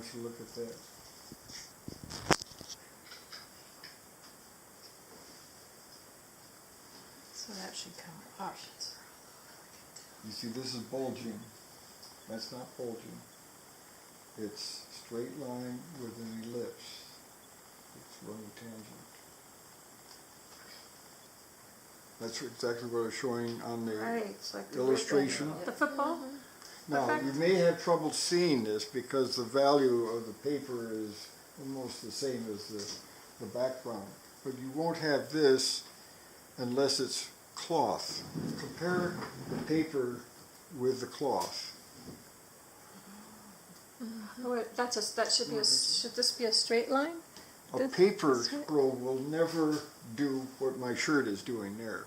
want you to look at that. So that should come off. You see, this is bulging. That's not bulging. It's straight line with an ellipse. It's running tangent. That's exactly what I was showing on the Right, it's like the illustration. The football? Now, Perfect. you may have trouble seeing this because the value of the paper is almost the same as the background. But you won't have this unless it's cloth. Compare the paper with the cloth. Oh, should this be a straight line? A paper scroll will never do what my shirt is doing there.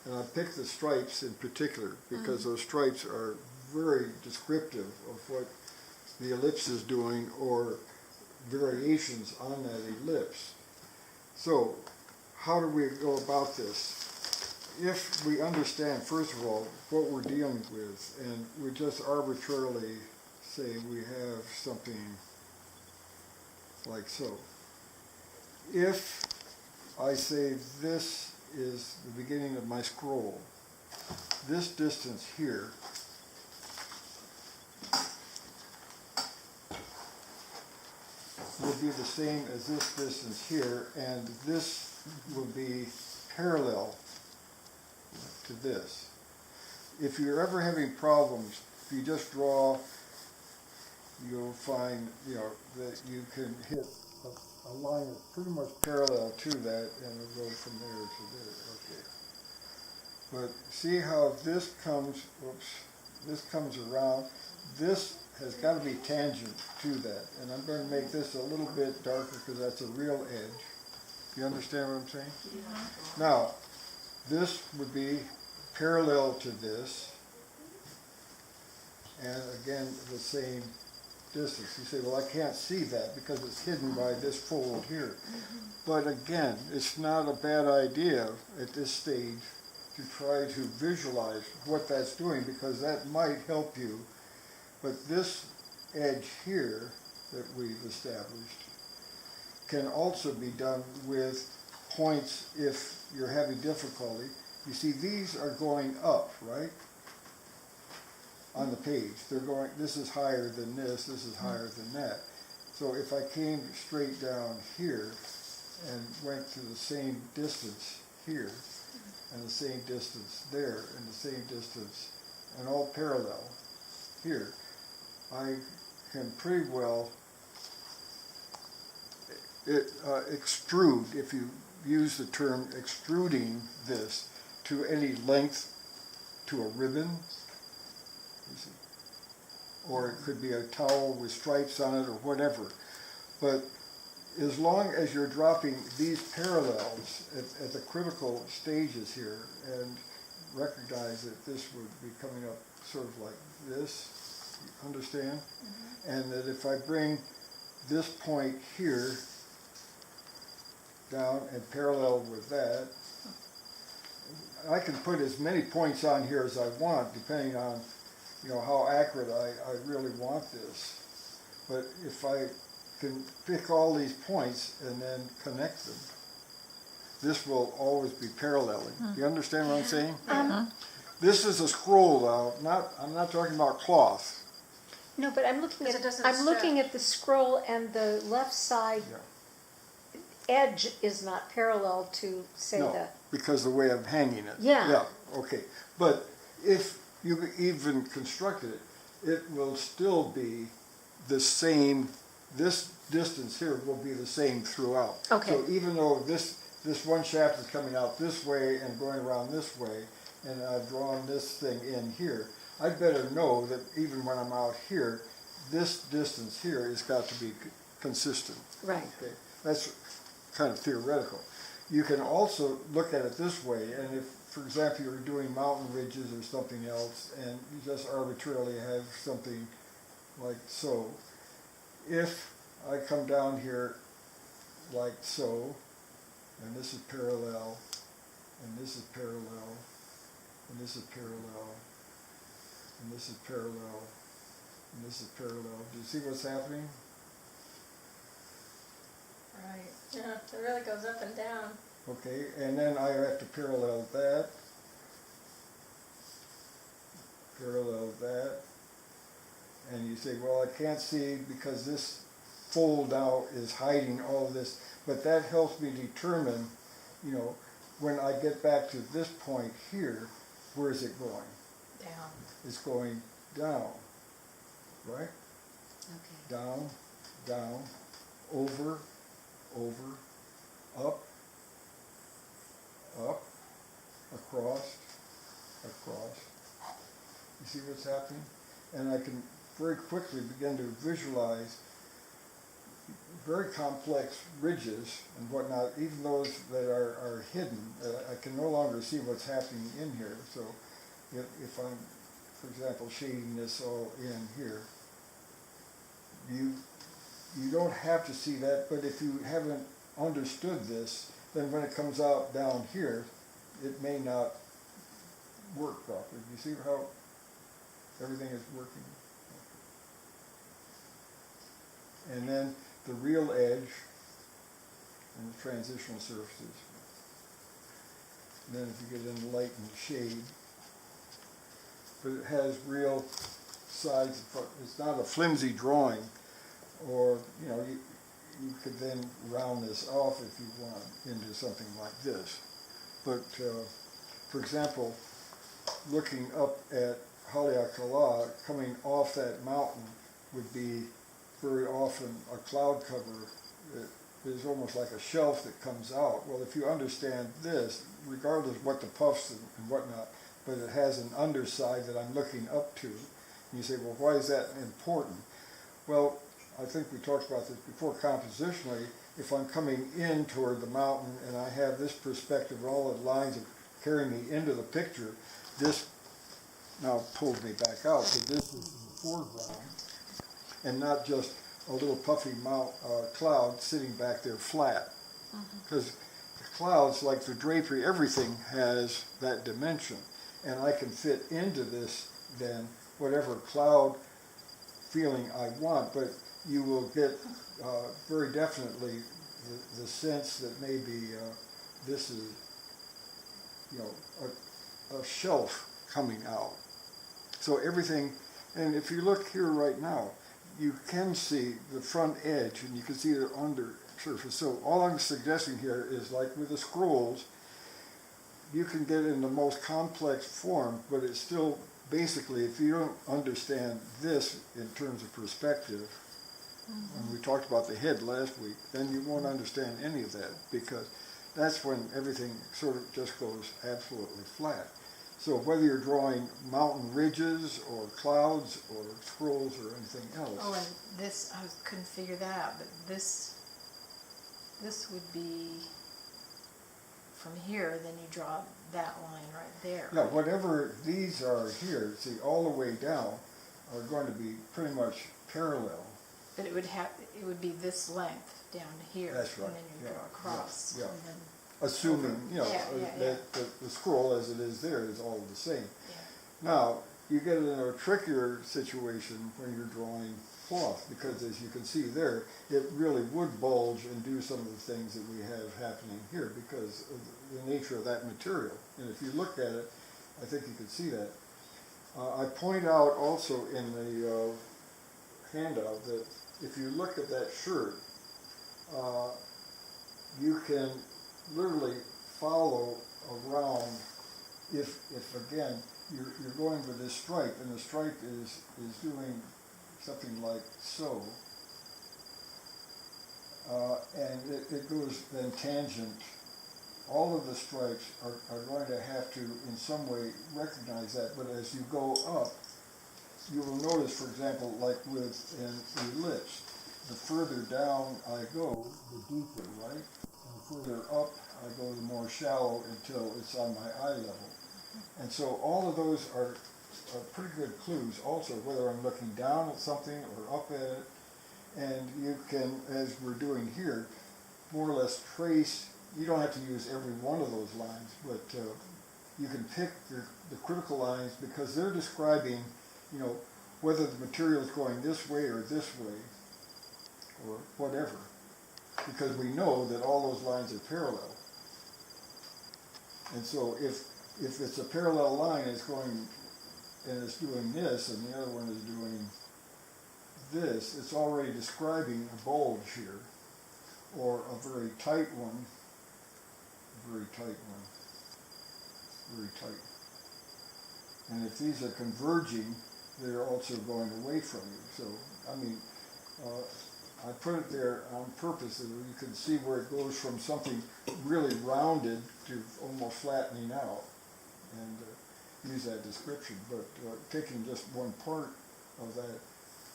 And I picked the stripes in particular because those stripes are very descriptive of what the ellipse is doing or variations on that ellipse. So, how do we go about this? If we understand, first of all, what we're dealing with, and we just arbitrarily say we have something like so. If I say this is the beginning of my scroll, this distance here will be the same as this distance here, and this will be parallel to this. If you're ever having problems, if you just draw, you'll find, that you can hit a line that's pretty much parallel to that, and it'll go from there to there. Okay. But see how this comes, this comes around. This has got to be tangent to that, and I'm going to make this a little bit darker because that's a real edge. You understand what I'm saying? Yeah. Now, this would be parallel to this, and again, the same distance. You say, well, I can't see that because it's hidden by this fold here. But again, it's not a bad idea at this stage to try to visualize what that's doing because that might help you. But this edge here that we've established can also be done with points if you're having difficulty. You see, these are going up, right? On the page. They're going, this is higher than this is higher than that. So if I came straight down here and went to the same distance here, and the same distance there, and the same distance, and all parallel here, I can pretty well extrude, if you use the term extruding this, to any length to a ribbon. Or it could be a towel with stripes on it or whatever. But as long as you're dropping these parallels at the critical stages here and recognize that this would be coming up sort of like this, you understand? And that if I bring this point here down and parallel with that, I can put as many points on here as I want depending on how accurate I really want this. But if I can pick all these points and then connect them, this will always be paralleling. Do you understand what I'm saying? This is a scroll now. I'm not talking about cloth. No, but I'm looking at looking at the scroll, and the left side edge is not parallel to, say, No, because the way I'm hanging it. Yeah. Yeah, okay. But if you even constructed it, it will still be the same. This distance here will be the same throughout. Okay. So even though this one shaft is coming out this way and going around this way, and I've drawn this thing in here, I better know that even when I'm out here, this distance here has got to be consistent. Right. Okay. That's kind of theoretical. You can also look at it this way, and if, for example, you're doing mountain ridges or something else, and you just arbitrarily have something like so, if I come down here like so, and this is parallel, and this is parallel, and this is parallel, and this is parallel, and this is parallel. Do you see what's happening? Right. Yeah, it really goes up and down. Okay, and then I have to parallel that, and you say, well, I can't see because this fold out is hiding all of this, but that helps me determine, you know, when I get back to this point here, where is it going? Down. It's going down, right? Okay. Down, down, over, up, across. You see what's happening? And I can very quickly begin to visualize very complex ridges and whatnot, even those that are hidden. I can no longer see what's happening in here. So if I'm, for example, shading this all in here, you don't have to see that, but if you haven't understood this, then when it comes out down here, it may not work properly. You see how everything is working? And then the real edge and the transitional surfaces. And then if you get into light and shade, but it has real sides. It's not a flimsy drawing, or you know, you could then round this off if you want into something like this. But for example, looking up at Haleakala, coming off that mountain would be very often a cloud cover. There's almost like a shelf that comes out. Well, if you understand this, regardless of what the puffs and whatnot, but it has an underside that I'm looking up to, and you say, well, why is that important? Well, I think we talked about this before compositionally. If I'm coming in toward the mountain and I have this perspective, all the lines are carrying me into the picture, this now pulls me back out. So this is in the foreground, and not just a little puffy cloud sitting back there flat. Because the clouds, like the drapery, everything has that dimension. And I can fit into this then whatever cloud feeling I want, but you will get very definitely the sense that maybe this is, you know, a shelf coming out. So everything, and if you look here right now, you can see the front edge and you can see the under surface. So all I'm suggesting here is, like with the scrolls, you can get in the most complex form, but it's still basically, if you don't understand this in terms of perspective, and we talked about the head last week, then you won't understand any of that, because that's when everything sort of just goes absolutely flat. So whether you're drawing mountain ridges or clouds or scrolls or anything else. Oh, and this, couldn't figure that out, but this would be from here, then you draw that line right there. Yeah, whatever these are here, see, all the way down are going to be pretty much parallel. But it would be this length down to here. That's right. And then you draw across. Yeah. And then, Assuming, you know, Yeah. that the scroll as it is there is all the same. yeah. Now, you get in a trickier situation when you're drawing cloth, because as you can see there, it really would bulge and do some of the things that we have happening here because of the nature of that material. And if you look at it, I think you can see that. I point out also in the handout that if you look at that shirt, you can literally follow around if again you're going with this stripe, and the stripe is doing something like so, and it goes then tangent. All of the stripes are going to have to in some way recognize that, but as you go up, you will notice, for example, like with an ellipse, the further down I go, the deeper, right? And the further up I go, the more shallow until it's on my eye level. And so all of those are pretty good clues also, whether I'm looking down at something or up at it. And you can, as we're doing here, more or less trace. You don't have to use every one of those lines, but you can pick the critical lines because they're describing, you know, whether the material is going this way or this way, or whatever. because we know that all those lines are parallel. And so if it's a parallel line, it's going, and it's doing this, and the other one is doing this, it's already describing a bulge here, or a very tight one, very tight one, very tight. And if these are converging, they're also going away from you. So, I mean, I put it there on purpose so that you can see where it goes from something really rounded to almost flattening out, and use that description. But taking just one part of that,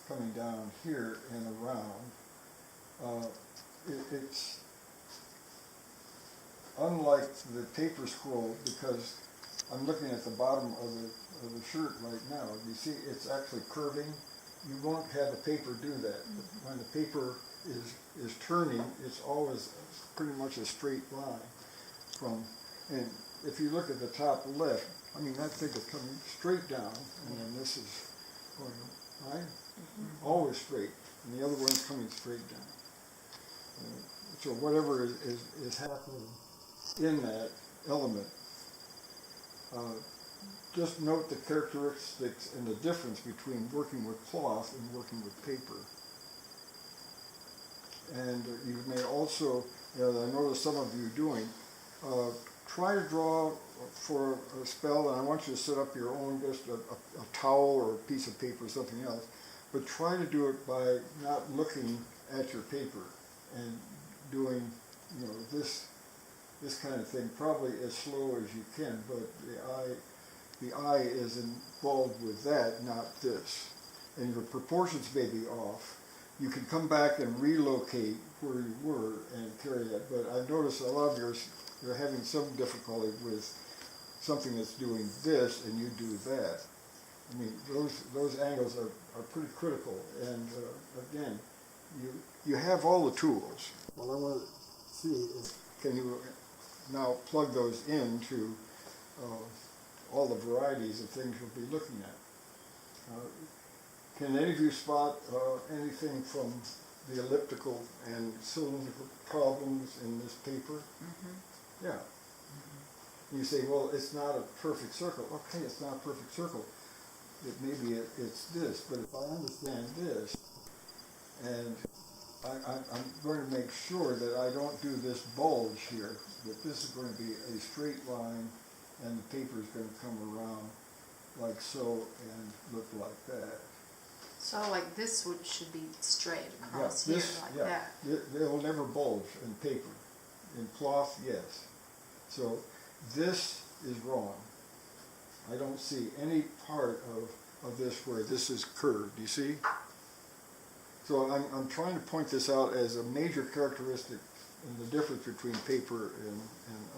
coming down here and around, it's unlike the paper scroll, because I'm looking at the bottom of the shirt right now. You see it's actually curving. You won't have the paper do that. When the paper is turning, it's always pretty much a straight line from, and if you look at the top left, I mean, that thing is coming straight down, and then this is going, right? Always straight, and the other one's coming straight down. So whatever is happening in that element, just note the characteristics and the difference between working with cloth and working with paper. And you may also, as I notice some of you doing, try to draw for a spell, and I want you to set up your own, just a towel or a piece of paper or something else, but try to do it by not looking at your paper and doing, you know, this kind of thing, probably as slow as you can, but the eye is involved with that, not this. And your proportions may be off. You can come back and relocate where you were and carry that, but I've noticed a lot of yours, you're having some difficulty with something that's doing this and you do that. I mean, those angles are pretty critical, and again, you have all the tools. Well, I want to see, can you now plug those into all the varieties of things you'll be looking at. Can any of you spot anything from the elliptical and cylindrical problems in this paper? Mm-hmm. Yeah. Mm-hmm. You say, well, it's not a perfect circle. Okay, it's not a perfect circle. Maybe it's this, but if I understand this, and I'm going to make sure that I don't do this bulge here, that this is going to be a straight line, and the paper is going to come around like so and look like that. So like this should be straight across here, like that. They will never bulge in paper. In cloth, yes. So this is wrong. I don't see any part of this where this is curved, you see? So I'm trying to point this out as a major characteristic in the difference between paper and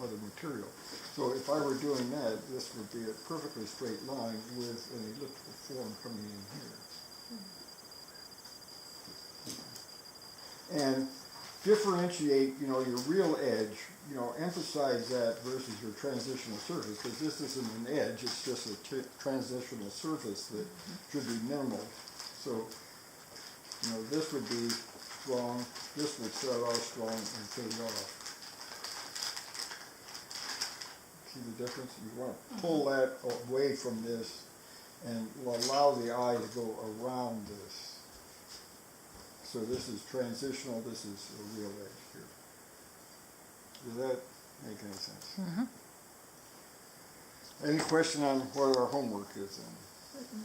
other material. So if I were doing that, this would be a perfectly straight line with an elliptical form coming in here. And differentiate, you know, your real edge, you know, emphasize that versus your transitional surface, because this isn't an edge, it's just a transitional surface that should be minimal. So, you know, this would be strong, this would start off strong and fade off. See the difference? You want to pull that away from this and allow the eye to go around this. So this is transitional, this is a real edge here. Does that make any sense? Mm-hmm. Any question on what our homework is then? Mm-mm.